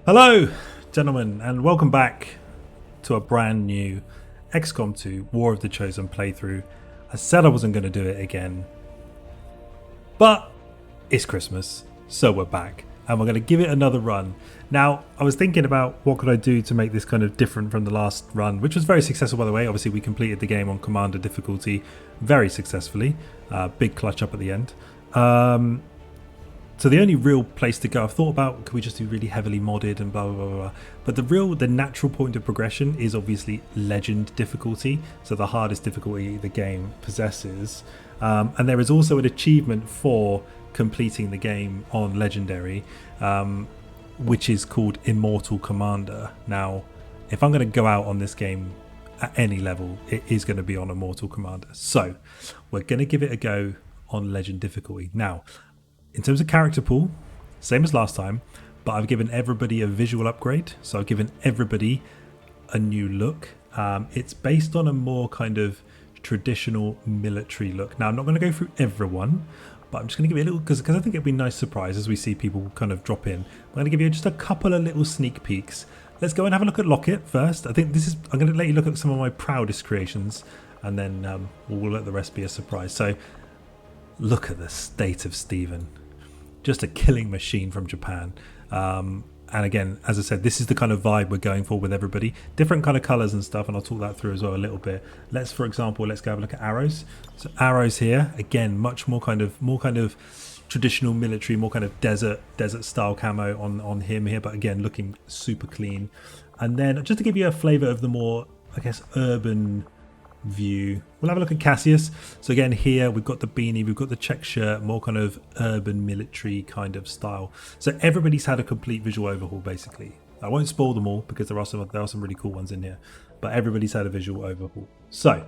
Hello, gentlemen, and welcome back to a brand new XCOM 2 War of the Chosen playthrough. I said I wasn't going to do it again, but it's Christmas, so we're back, and we're going to give it another run. Now, I was thinking about what could I do to make this kind of different from the last run, which was very successful, by the way. Obviously, we completed the game on Commander difficulty very successfully. Big clutch up at the end. So the only real place to go, I've thought about, could we just do really heavily modded and blah, blah, blah, blah. But the natural point of progression is obviously legend difficulty. So the hardest difficulty the game possesses. And there is also an achievement for completing the game on legendary, which is called Immortal Commander. Now, if I'm going to go out on this game at any level, it is going to be on Immortal Commander. So we're going to give it a go on legend difficulty. Now, in terms of character pool, same as last time, but I've given everybody a visual upgrade. So I've given everybody a new look. It's based on a more kind of traditional military look. Now, I'm not going to go through everyone, but I'm just going to give you a little, because I think it'd be a nice surprise as we see people kind of drop in. I'm going to give you just a couple of little sneak peeks. Let's go and have a look at Lockett first. I'm going to let you look at some of my proudest creations, and then we'll let the rest be a surprise. So look at the state of Stephen. Just a killing machine from Japan. And again, as I said, this is the kind of vibe we're going for with everybody. Different kind of colours and stuff, and I'll talk that through as well a little bit. For example, let's go have a look at arrows. So arrows here, again, much more kind of traditional military, more kind of desert style camo on him here, but again, looking super clean. And then just to give you a flavour of the more, I guess, urban view, we'll have a look at Cassius. So again, here we've got the beanie, we've got the check shirt, more kind of urban military kind of style. So everybody's had a complete visual overhaul basically. I won't spoil them all because there are some really cool ones in here, but everybody's had a visual overhaul. So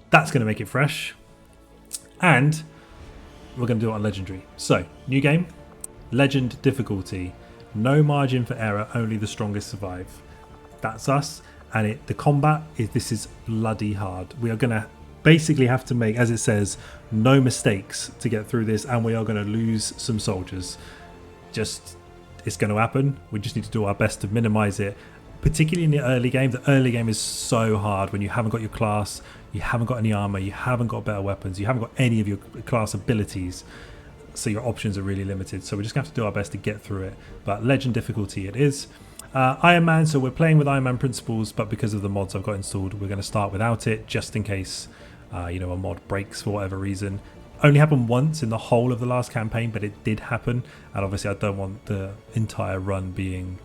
that's going to make it fresh, and we're going to do it on legendary. So new game, legend difficulty, no margin for error, only the strongest survive. That's us. And the combat is bloody hard. We are going to basically have to make, as it says, no mistakes to get through this, and we are going to lose some soldiers. It's going to happen. We just need to do our best to minimize it, particularly in the early game. The early game is so hard when you haven't got your class, you haven't got any armor, you haven't got better weapons, you haven't got any of your class abilities. So your options are really limited. So we're just going to have to do our best to get through it. But legend difficulty it is. Iron Man, so we're playing with Iron Man principles, but because of the mods I've got installed, we're going to start without it, just in case a mod breaks for whatever reason. Only happened once in the whole of the last campaign, but it did happen, and obviously I don't want the entire run being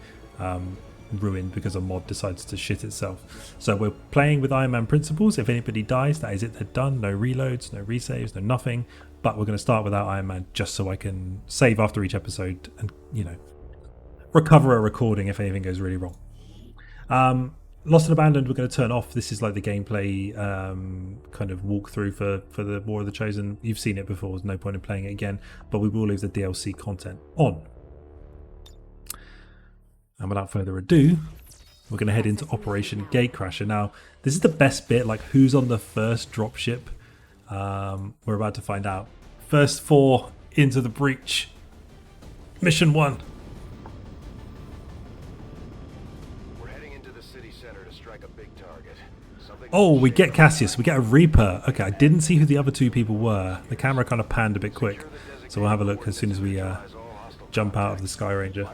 ruined because a mod decides to shit itself. So we're playing with Iron Man principles. If anybody dies, that is it, they're done. No reloads, no resaves, no nothing, but we're going to start without Iron Man just so I can save after each episode and recover a recording if anything goes really wrong. Lost and Abandoned we're going to turn off. This is like the gameplay kind of walkthrough for the War of the Chosen. You've seen it before, there's no point in playing it again, but we will leave the DLC content on. And without further ado, we're going to head into Operation Gatecrasher. Now, this is the best bit, like who's on the first dropship. We're about to find out. First 4 into the breach. Mission 1. Oh, we get Cassius, we get a Reaper. Okay, I didn't see who the other 2 people were. The camera kind of panned a bit quick. So we'll have a look as soon as we jump out of the Sky Ranger.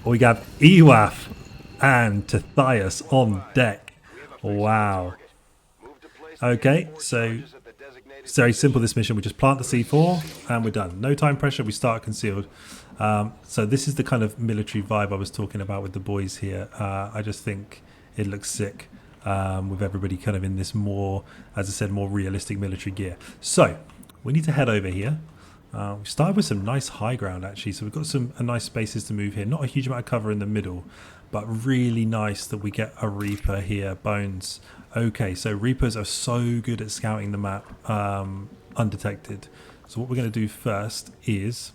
We got Ewaf and Tathias on deck. Wow. Okay, so it's very simple, this mission. We just plant the C4 and we're done. No time pressure, we start concealed. So this is the kind of military vibe I was talking about with the boys here. I just think it looks sick with everybody kind of in this more, as I said, more realistic military gear. So we need to head over here. We started with some nice high ground actually, so we've got some nice spaces to move here. Not a huge amount of cover in the middle, but really nice that we get a Reaper here. Bones. Okay, so Reapers are so good at scouting the map undetected. So what we're going to do first is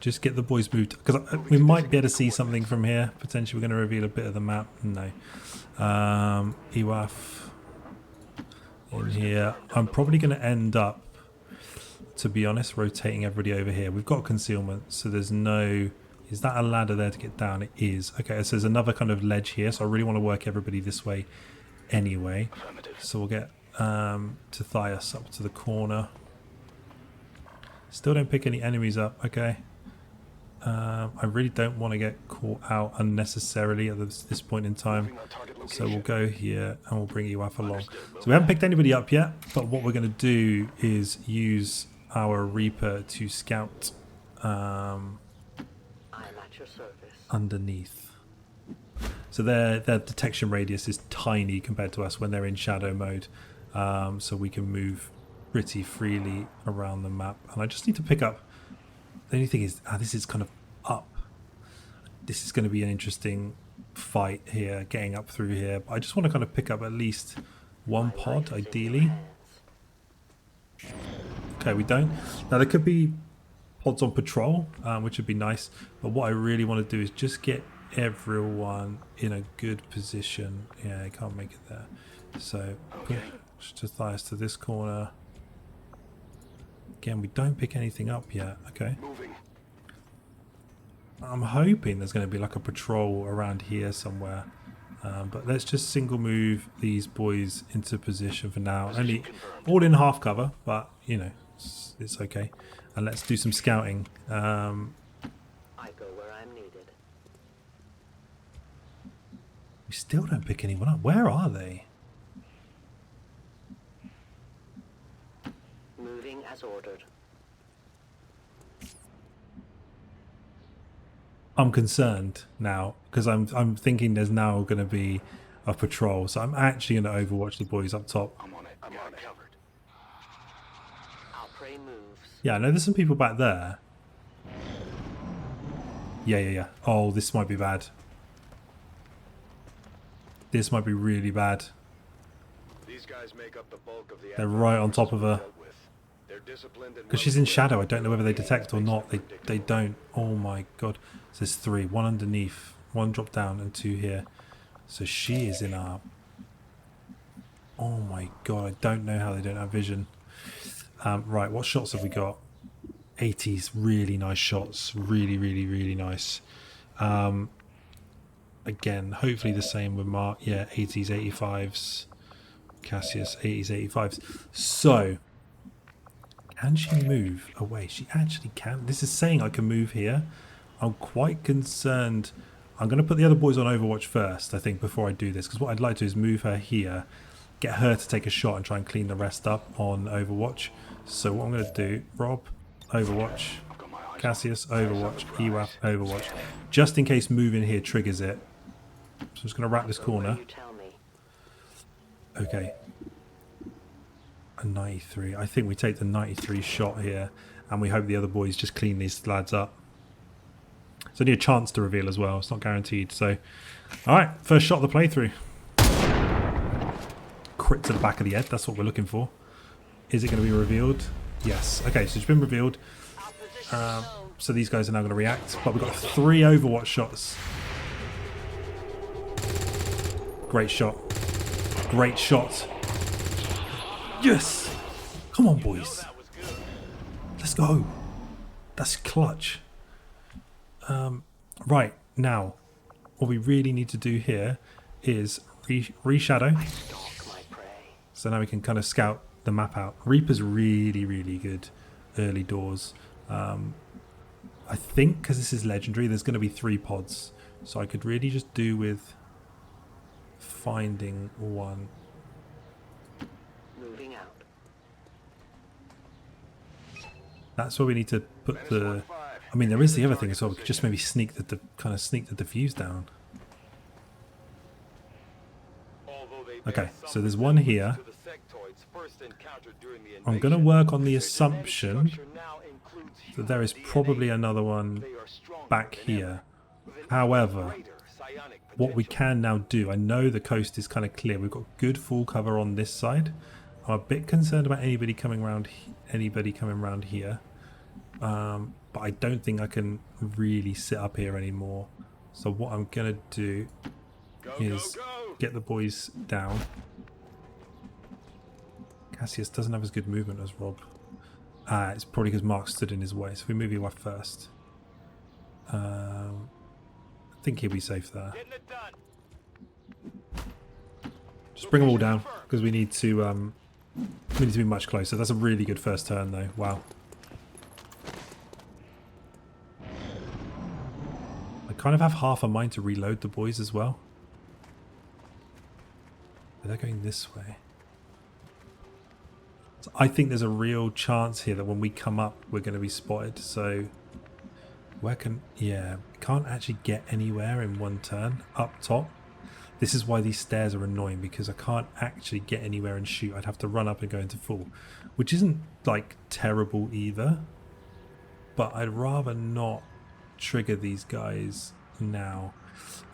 just get the boys moved, because we might be able to see something from here. Potentially we're going to reveal a bit of the map. No. EWAF. in here. I'm probably going to end up, to be honest, rotating everybody over here. We've got concealment, so there's no... Is that a ladder there to get down? It is. Okay, so there's another kind of ledge here, so I really want to work everybody this way anyway. So we'll get Tithias up to the corner. Still don't pick any enemies up. Okay. I really don't want to get caught out unnecessarily at this point in time. So we'll go here and we'll bring you up along. So we haven't picked anybody up yet, but what we're going to do is use our Reaper to scout underneath. So their detection radius is tiny compared to us when they're in shadow mode. So we can move pretty freely around the map. And I just need to pick up... The only thing is, this is kind of up. This is going to be an interesting fight here, getting up through here. But I just want to kind of pick up at least one pod, ideally. Okay, we don't. Now, there could be pods on patrol, which would be nice. But what I really want to do is just get everyone in a good position. Yeah, I can't make it there. So, push Tithias to this corner. Again, we don't pick anything up yet. Okay. I'm hoping there's going to be like a patrol around here somewhere. But let's just single move these boys into position for now. Only all in half cover, but you know, it's okay. And let's do some scouting. I go where I'm needed. We still don't pick anyone up. Where are they? Moving as ordered. I'm concerned now because I'm thinking there's now going to be a patrol, so I'm actually going to overwatch the boys up top. I'm on it. I'm on it. Covered. I'll pray moves. Yeah, I know there's some people back there. Yeah. Oh, this might be bad. This might be really bad. These guys make up the bulk of the They're right on top of her. Because she's in shadow, I don't know whether they detect or not. They don't. Oh my god. So there's three. One underneath, one drop down, and two here. So she is in our... Oh my god, I don't know how they don't have vision. Right, what shots have we got? 80s, really nice shots. Really nice. Again, hopefully the same with Mark. Yeah, 80s, 85s. Cassius, 80s, 85s. So... Can she move away? She actually can. This is saying I can move here. I'm quite concerned. I'm going to put the other boys on Overwatch first, I think, before I do this. Because what I'd like to do is move her here, get her to take a shot and try and clean the rest up on Overwatch. So what I'm going to do, Rob, Overwatch, Cassius, Overwatch, Ewaf, Overwatch. Just in case moving here triggers it. So I'm just going to wrap this corner. Okay. A 93. I think we take the 93 shot here and we hope the other boys just clean these lads up. It's only a chance to reveal as well. It's not guaranteed. So, alright, first shot of the playthrough. Crit to the back of the head. That's what we're looking for. Is it going to be revealed? Yes. Okay, so it's been revealed. So these guys are now going to react. But we've got 3 Overwatch shots. Great shot. Great shot. Yes! Come on, boys. Let's go. That's clutch. Right, now, what we really need to do here is reshadow. So now we can kind of scout the map out. Reaper's really good early doors. I think because this is legendary, there's going to be 3 pods. So I could really just do with finding one. That's where we need to put the... I mean, there is the other thing as well. We could just maybe sneak the sneak the diffuse down. Okay, so there's one here. I'm going to work on the assumption that there is probably another one back here. However, what we can now do... I know the coast is kind of clear. We've got good full cover on this side. I'm a bit concerned about anybody coming around here. But I don't think I can really sit up here anymore. So what I'm going to do is get the boys down. Cassius doesn't have as good movement as Rob. It's probably because Mark stood in his way. So we move you off first. I think he'll be safe there. Getting it done. Just bring them all down because we need to be much closer. That's a really good first turn though. Wow. I kind of have half a mind to reload the boys as well. But they're going this way. So I think there's a real chance here that when we come up we're going to be spotted. So where can... yeah, can't actually get anywhere in one turn up top. This is why these stairs are annoying, because I can't actually get anywhere and shoot. I'd have to run up and go into full, which isn't like terrible either, but I'd rather not trigger these guys now.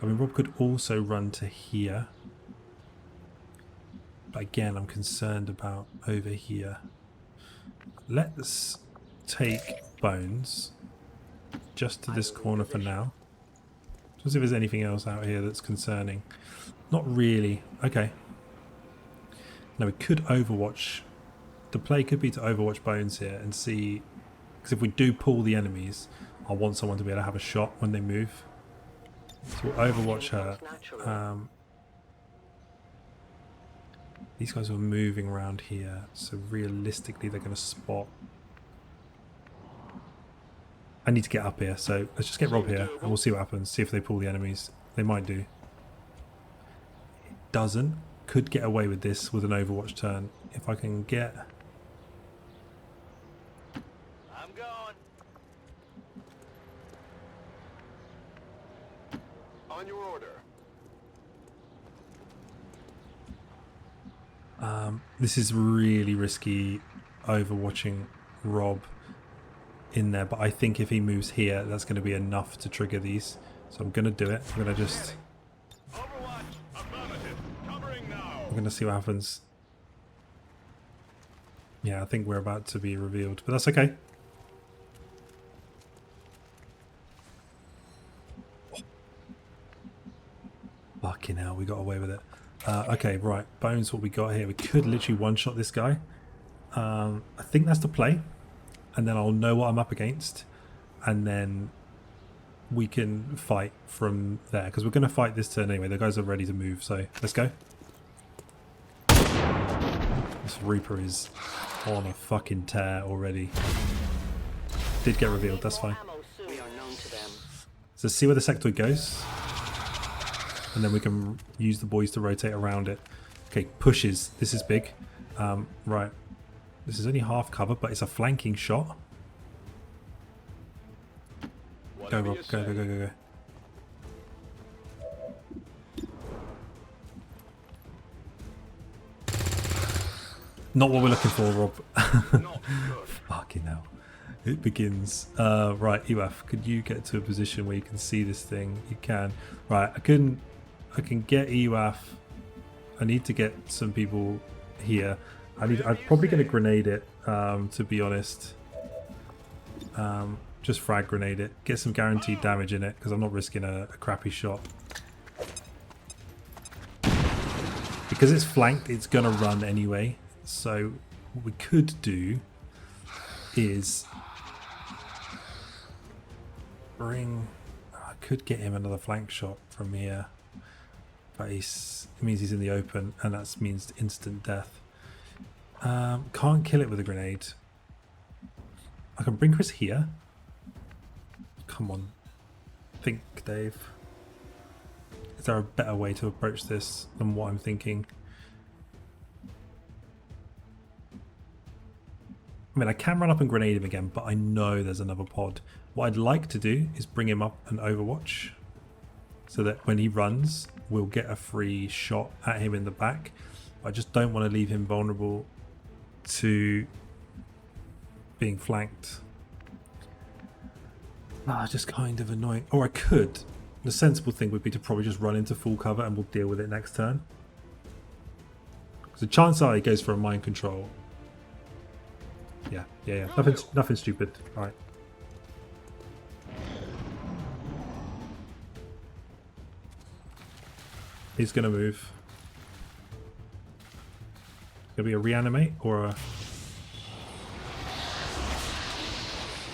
I mean, Rob could also run to here, but again I'm concerned about over here. Let's take Bones just to this corner for now. Just see if there's anything else out here that's concerning. Not really. Okay. Now we could overwatch. The play could be to overwatch Bones here and see, because if we do pull the enemies, I want someone to be able to have a shot when they move. So we'll overwatch her. These guys are moving around here, so realistically they're going to spot. I need to get up here, so let's just get Rob here and we'll see what happens. See if they pull the enemies. They might do. It doesn't. Could get away with this with an overwatch turn. If I can get... I'm going. On your order. This is really risky overwatching Rob in there, but I think if he moves here that's going to be enough to trigger these, so I'm going to do it. I'm going to just I'm going to see what happens. Yeah, I think we're about to be revealed, but that's okay. Oh. Fucking hell, we got away with it. Okay, right, Bones, what we got here, we could literally one-shot this guy. I think that's the play. And then I'll know what I'm up against, and then we can fight from there, because we're going to fight this turn anyway. The guys are ready to move, so let's go. This Reaper is on a fucking tear already. Did get revealed, that's fine. We are known to them. So see where the sectoid goes, and then we can use the boys to rotate around it. Okay, pushes. This is big. Right. This is only half cover, but it's a flanking shot. Go, Rob. Go, go, go, go, go. Not what we're looking for, Rob. Fucking hell. It begins. Right, EWAF, could you get to a position where you can see this thing? You can. Right, I can get EWAF. I need to get some people here. I'd probably get a grenade it, to be honest. Just frag grenade it. Get some guaranteed damage in it, because I'm not risking a crappy shot. Because it's flanked, it's going to run anyway. So what we could do is bring... I could get him another flank shot from here. But it means he's in the open, and that means instant death. Can't kill it with a grenade. I can bring Chris here. Come on. Think, Dave. Is there a better way to approach this than what I'm thinking? I mean, I can run up and grenade him again, but I know there's another pod. What I'd like to do is bring him up and overwatch, so that when he runs, we'll get a free shot at him in the back. I just don't want to leave him vulnerable to being flanked. Just kind of annoying. Or I could. The sensible thing would be to probably just run into full cover and we'll deal with it next turn. So chance are he goes for a mind control. Yeah. Nothing stupid. Alright. He's gonna move. Gonna be a reanimate or a...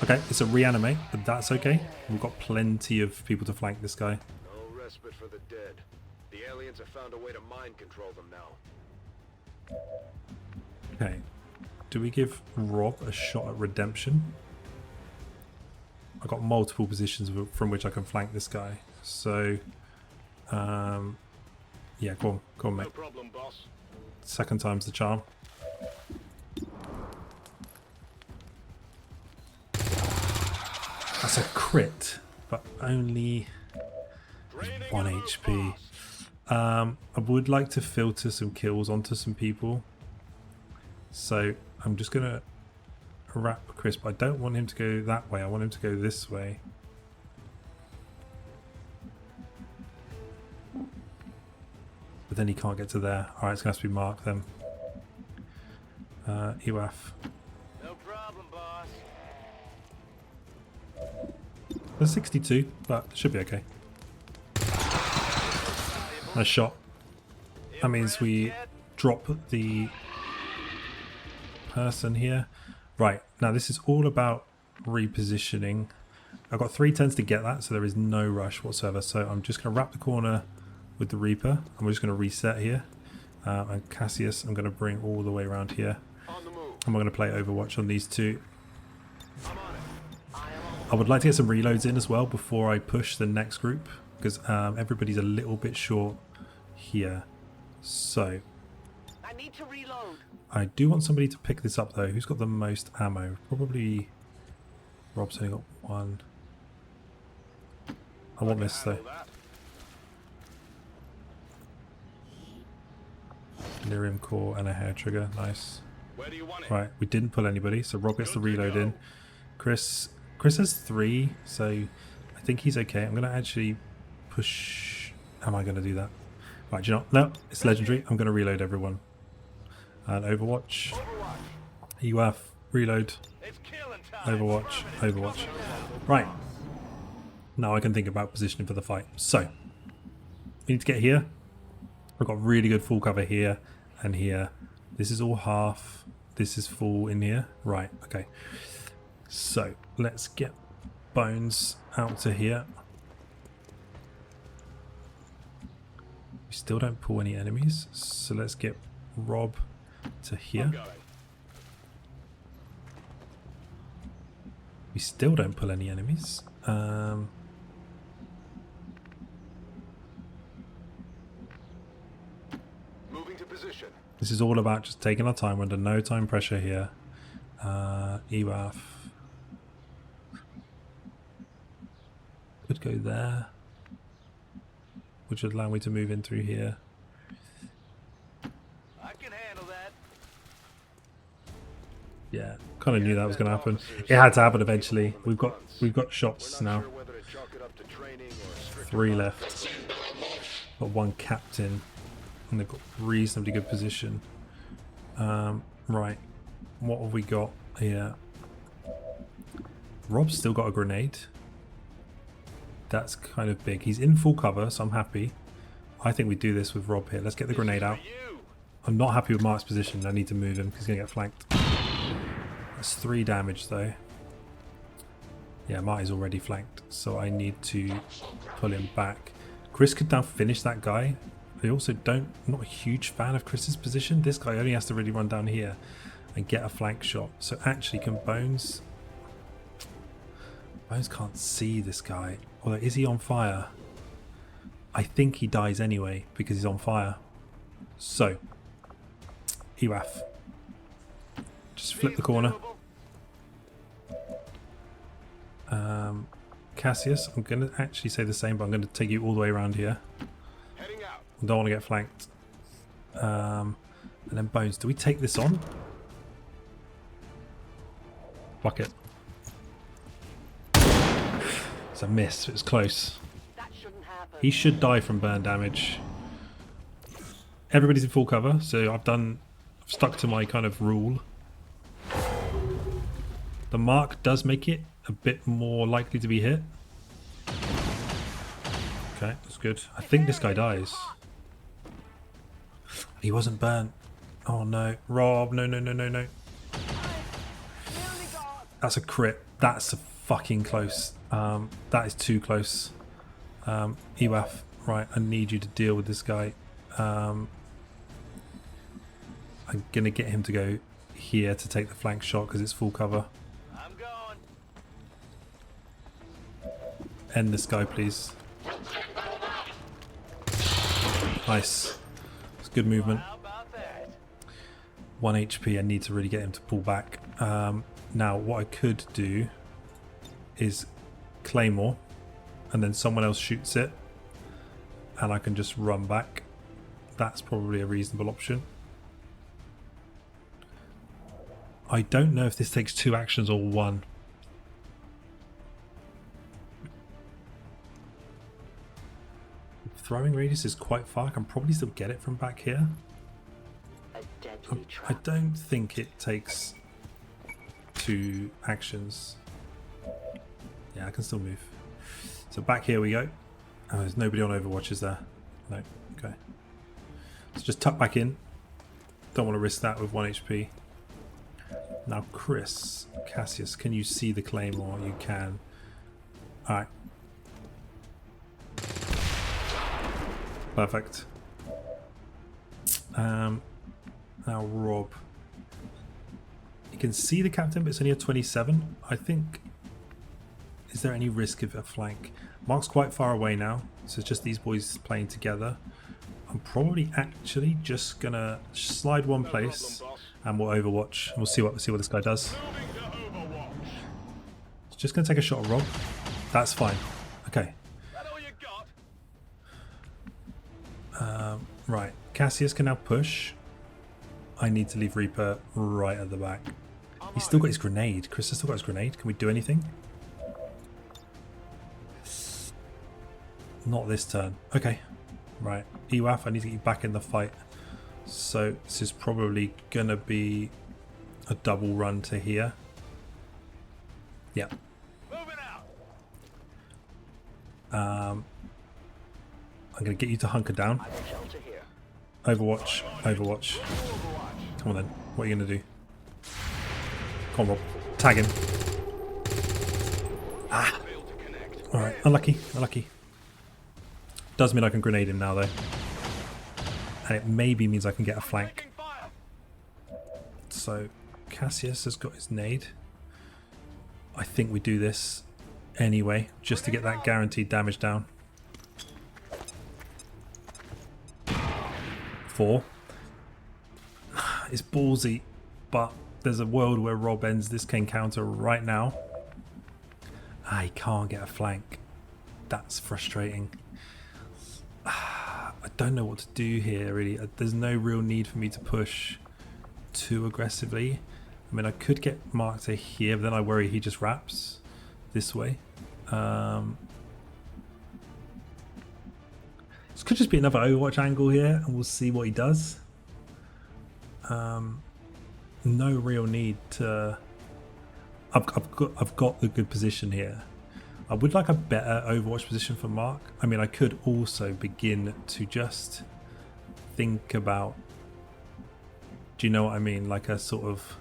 Okay, it's a reanimate, but that's okay. We've got plenty of people to flank this guy. No respite for the dead. The aliens have found a way to mind control them now. Okay. Do we give Rob a shot at redemption? I've got multiple positions from which I can flank this guy. So, yeah, go on, mate. No problem, boss. Second time's the charm. That's a crit, but only Draining 1 ammo, HP. boss. I would like to filter some kills onto some people. So I'm just going to wrap Chris, but I don't want him to go that way. I want him to go this way. But then he can't get to there. Alright, it's going to have to be Mark then. EWAF. No problem, boss. There's 62, but it should be okay. Nice shot. That means we drop the person here. Right, now this is all about repositioning. I've got 3 turns to get that, so there is no rush whatsoever. So I'm just going to wrap the corner with the Reaper, and we're just going to reset here. And Cassius, I'm going to bring all the way around here. On the move. And we're going to play Overwatch on these two. I'm on it. I would like to get some reloads in as well before I push the next group, because everybody's a little bit short here. So I need to reload. I do want somebody to pick this up though. Who's got the most ammo? Probably Rob's only got 1. I want this though. Handle that. Lyrium core and a hair trigger. Nice. Where do you want it? Right, we didn't pull anybody, so Rob gets the reload in. Chris has 3, so I think he's okay. I'm gonna actually push. Am I gonna do that? Right, do you know? No, it's legendary. I'm gonna reload everyone. And Overwatch. EWAF, reload. It's killing time. Overwatch, Overwatch. Right. Now I can think about positioning for the fight. So, we need to get here. I've got really good full cover here and here. This is all half. This is full in here. Right, okay. So, let's get Bones out to here. We still don't pull any enemies. So let's get Rob to here. We still don't pull any enemies. Moving to position. This is all about just taking our time. We're under no time pressure here. EWAF. Could go there. Which would allow me to move in through here. I can handle that. Yeah, kind of knew that was going to happen. It had to happen eventually. We've got shots now. Sure whether to chalk it up to training or strict 3 left. Got 1 captain, and they've got reasonably good position. Right, what have we got here? Rob's still got a grenade. That's kind of big. He's in full cover, so I'm happy. I think we do this with Rob here. Let's get the grenade out. you. I'm not happy with Mark's position. I need to move him because he's going to get flanked. That's 3 damage though. Yeah, Marty's already flanked, so I need to pull him back. Chris could now finish that guy. I also I'm not a huge fan of Chris's position. This guy only has to really run down here and get a flank shot. So actually, can Bones can't see this guy. Although, is he on fire? I think he dies anyway because he's on fire. So, EWAF. Just flip the corner. Cassius, I'm going to actually say the same, but I'm going to take you all the way around here. Heading out. I don't want to get flanked. And then Bones, do we take this on? Fuck it. It's a miss, it was close. That shouldn't happen. He should die from burn damage. Everybody's in full cover, so I've stuck to my kind of rule. The mark does make it a bit more likely to be hit. Okay, that's good. I think this guy dies. He wasn't burnt. Oh no, Rob, no, no, no, no, no. That's a crit. That's a fucking close. That is too close. EWAF, right, I need you to deal with this guy. I'm gonna get him to go here to take the flank shot because it's full cover. I'm going. End this guy, please. Nice. It's good movement. How about that? 1 HP. I need to really get him to pull back. Now, what I could do is Claymore, and then someone else shoots it, and I can just run back. That's probably a reasonable option. I don't know if this takes 2 actions or 1. Throwing radius is quite far. I can probably still get it from back here. A deadly I trap. don't think it takes 2 actions. Yeah, I can still move. So back here we go. Oh, there's nobody on Overwatch, is there? No. Okay. Let's just tuck back in. Don't want to risk that with 1 HP. Now, Chris, Cassius, can you see the Claymore? You can. Alright. Perfect. Now, Rob. You can see the captain, but it's only a 27. I think... Is there any risk of a flank? Mark's quite far away now, so it's just these boys playing together. I'm probably actually just gonna slide one place, and we'll Overwatch. We'll see what this guy does. Just gonna take a shot at Rob. That's fine. Okay. That all you got? Right. Cassius can now push. I need to leave Reaper right at the back. He's still got his grenade. Chris has still got his grenade. Can we do anything? Not this turn. Okay. Right. EWAF, I need to get you back in the fight. So this is probably going to be a double run to here. Yeah. Moving out. I'm going to get you to hunker down. I will shelter here. Overwatch. Overwatch. Come on then. What are you going to do? Come on, Rob. Tag him. Ah. Alright. Unlucky. Unlucky. Does mean I can grenade him now, though. And it maybe means I can get a flank. Taking fire. So, Cassius has got his nade. I think we do this anyway, just to get that guaranteed damage down. 4. It's ballsy, but there's a world where Rob ends this encounter right now. I can't get a flank. That's frustrating. I don't know what to do here, really. There's no real need for me to push too aggressively. I mean, I could get Mark to here, but then I worry he just wraps this way. This could just be another Overwatch angle here, and we'll see what he does. No real need to... I've got the good position here. I would like a better Overwatch position for Mark. I mean, I could also begin to just think about... Do you know what I mean? Like a sort of...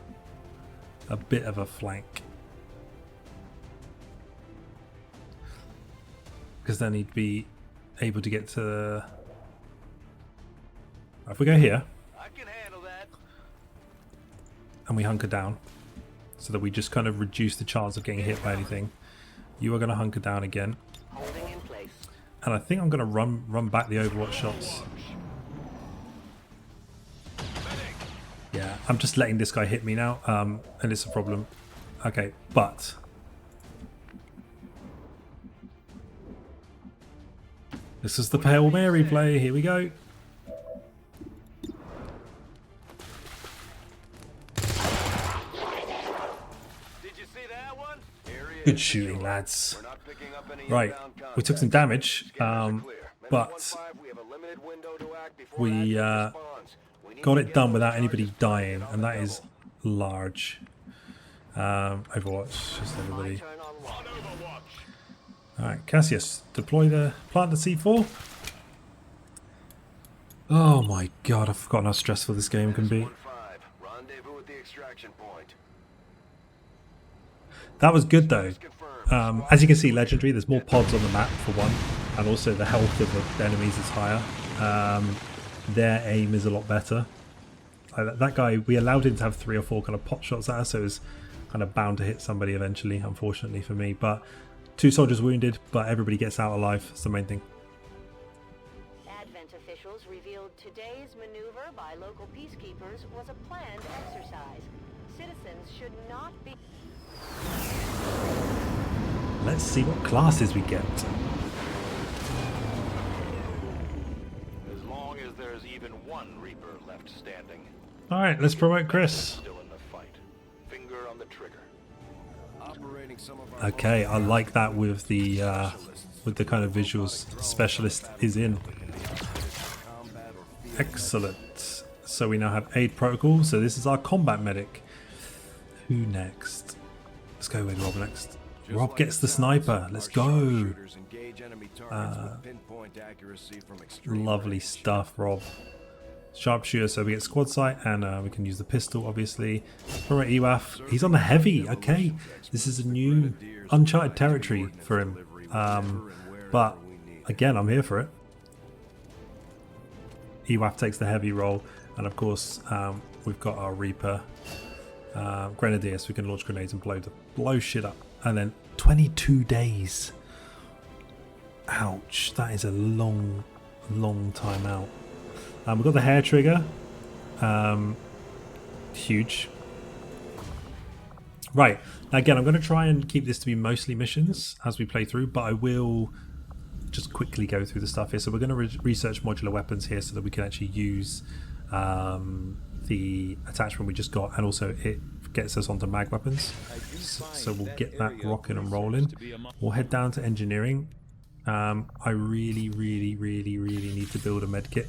a bit of a flank. Because then he'd be able to get to... If we go here, I can handle that. and we hunker down, so that we just kind of reduce the chance of getting hit by anything. You are going to hunker down again. Holding in place. And I think I'm going to run back the Overwatch shots. Yeah, I'm just letting this guy hit me now, and it's a problem. Okay, but... This is the Hail Mary play, here we go. Did you see that one? Good shooting, lads. Right, we took some damage, but we got it done without anybody dying, and that is large. Overwatch, just everybody. Turn on one. Alright, Cassius, plant the C4. Oh my god, I've forgotten how stressful this game can be. 1-5. Rendezvous at the extraction point. That was good though. Confirmed. As you can see, legendary, there's more pods on the map for one, and also the health of the enemies is higher. Their aim is a lot better. That guy, we allowed him to have 3 or 4 kind of pot shots at us, so it was kind of bound to hit somebody eventually, unfortunately for me. But 2 soldiers wounded, but everybody gets out alive. That's the main thing. Advent officials revealed today's maneuver by local peacekeepers was a planned exercise. Citizens should not be... Let's see what classes we get. As long as there's even one Reaper left standing. Alright, let's promote Chris. Still in the fight. Finger on the trigger. Operating some of our Okay, I like that with the kind of visuals. Specialist is in. Excellent. So we now have aid protocol. So this is our combat medic. Who next? Let's go with Rob next. Rob gets the sniper. Let's go. Lovely stuff, Rob. Sharpshooter, so we get squad sight, and we can use the pistol, obviously. From EWAF, he's on the heavy. Okay, this is a new uncharted territory for him. But again, I'm here for it. EWAF takes the heavy role, and of course, we've got our Reaper Grenadier, so we can launch grenades and blow shit up. And then 22 days. Ouch, that is a long time out. We've got the hair trigger. Huge. Right, now again, I'm going to try and keep this to be mostly missions as we play through, but I will just quickly go through the stuff here. So we're going to research modular weapons here so that we can actually use the attachment we just got, and also it gets us onto mag weapons. So we'll get that rocking and rolling. We'll head down to engineering. I really need to build a med kit.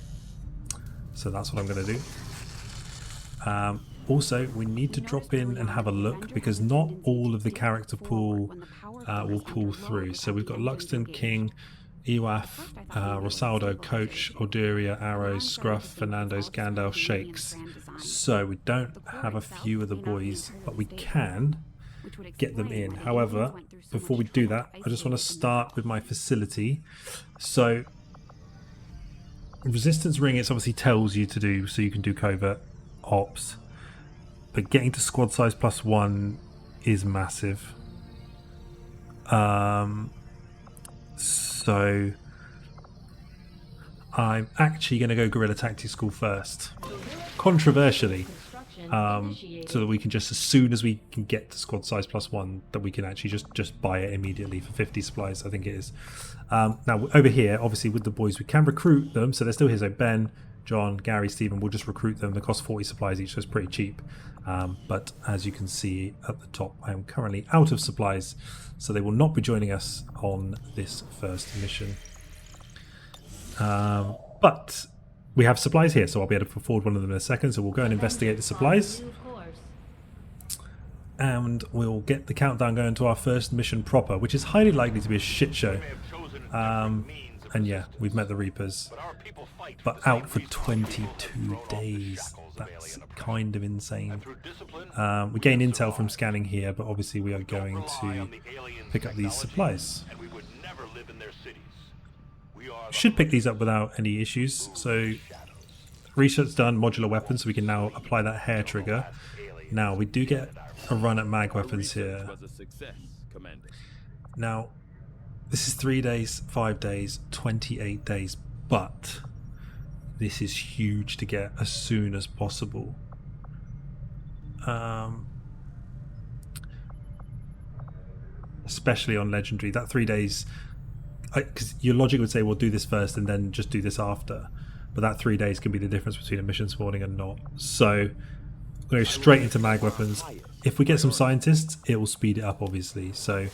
So that's what I'm going to do. Also, we need to drop in and have a look, because not all of the character pool will pull through. So we've got Luxton, King, EWAF, Rosaldo, Coach, Orduria, Arrows, Scruff, Fernando's, Gandalf, Shakes. So we don't have a few of the boys, but we can get them in. However, before we do that, I just want to start with my facility. So Resistance Ring, it obviously tells you to do, so you can do covert ops. But getting to squad size +1 is massive. So I'm actually going to go Guerrilla Tactics School first, controversially, so that we can just, as soon as we can get to squad size +1, that we can actually just buy it immediately for 50 supplies, I think it is. Now over here, obviously with the boys, we can recruit them, so they're still here. So Ben, John, Gary, Stephen, we'll just recruit them. They cost 40 supplies each, so it's pretty cheap. But as you can see at the top, I am currently out of supplies, so they will not be joining us on this first mission. But we have supplies here, so I'll be able to afford one of them in a second. So we'll go and investigate the supplies, and we'll get the countdown going to our first mission proper, which is highly likely to be a shit show. And yeah, we've met the Reapers, but out for 22 days. That's kind of insane. We gain intel from scanning here, but obviously we are going to pick up these supplies. Should pick these up without any issues. So research done, modular weapons, so we can now apply that hair trigger. Now we do get a run at mag weapons here. Now this is 3 days, 5 days, 28 days, but this is huge to get as soon as possible. Especially on legendary, that 3 days, because your logic would say we'll do this first and then just do this after, but that 3 days can be the difference between a mission spawning and not. So we'll go straight into mag weapons. If we get some scientists, it will speed it up, obviously. So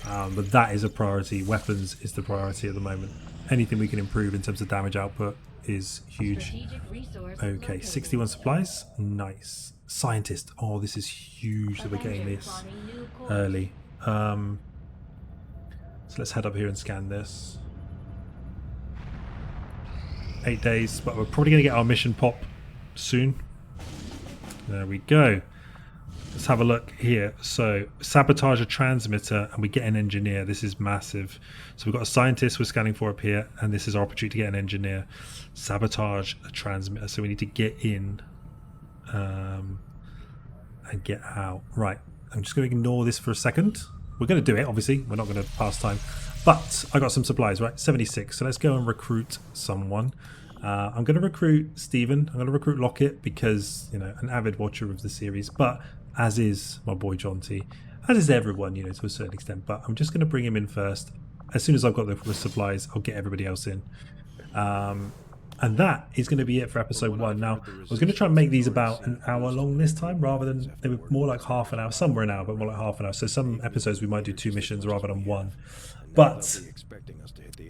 but that is a priority. Weapons is the priority at the moment. Anything we can improve in terms of damage output is huge. Okay, 61 supplies. Nice. Scientist. Oh, this is huge that we're getting this early. So let's head up here and scan this. 8 days, but we're probably going to get our mission pop soon. There we go. Let's have a look here. So sabotage a transmitter and we get an engineer. This is massive. So we've got a scientist we're scanning for up here, and this is our opportunity to get an engineer. Sabotage a transmitter. So we need to get in and get out. Right. I'm just going to ignore this for a second. We're going to do it, obviously. We're not going to pass time. But I got some supplies, right? 76. So let's go and recruit someone. I'm going to recruit Stephen. I'm going to recruit Lockett because, you know, an avid watcher of the series. But as is my boy John T. As is everyone, you know, to a certain extent. But I'm just going to bring him in first. As soon as I've got the supplies, I'll get everybody else in. And that is going to be it for episode 1. Now, I was going to try and make these about an hour long this time, rather than, they were more like half an hour. Some were an hour, but more like half an hour. So some episodes we might do 2 missions rather than 1. But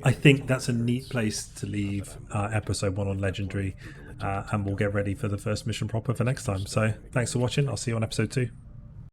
I think that's a neat place to leave episode 1 on Legendary. And we'll get ready for the first mission proper for next time. So thanks for watching. I'll see you on episode 2.